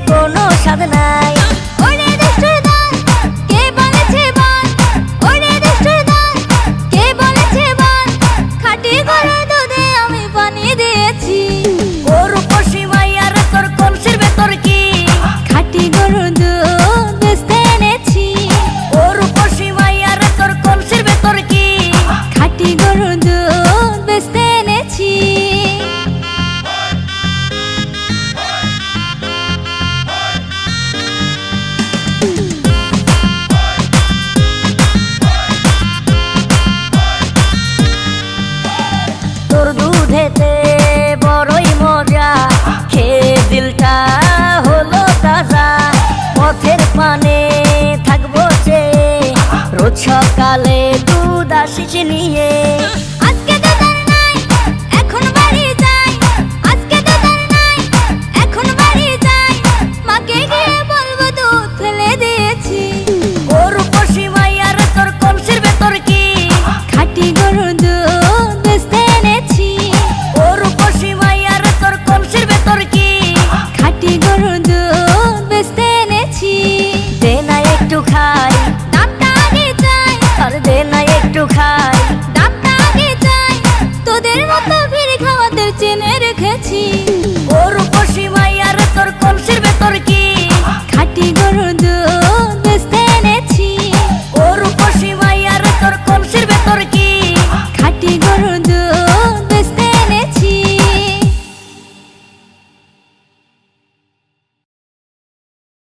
কোনো স্বাদ নাই। ওরে দুষ্টুর দল, কে বলেছে বল? ওরে দুষ্টুর দল, কে বলেছে বল? খাঁটি গরুর দুধে আমি পানি দিয়েছি। গরু পশি মাইয়ার তোর কলসির ভেতর কি? খাঁটি গরুর দুধ বেচতে এনেছি। গরু পশি মাইয়ার তোর কলসির ভেতর কি? খাঁটি গরুর দুধ বেচতে এনেছি। তোর দুধেতে বড়ই মজা, খেয়ে দিলটা হলো তাজা। পথের পানে থাকবো চেয়ে, রোজ সকালে দুধ আসিস নিয়ে। আজকে তো তার নাই, এখন বাড়ি যাই। আজকে তো তার নাই, এখন বাড়ি যাই। মাকে গিয়ে বলবো দুধ ফেলে দিয়েছি। গরু পশি মাইয়ার তোর কলসির ভেতর কি? খাঁটি গরুর দুধ বেচতে এনেছি। গরু পশি মাইয়ার তোর কলসির ভেতর কি? খাঁটি গরুর দুধ বেচতে এনেছি। দে না একটু খাই, দামটা আগে চাই, আর দে না একটু খাই। দামটা আগে চাই। তোদের মতো ভিড় খাওয়াতে চেনে রেখেছি। গরু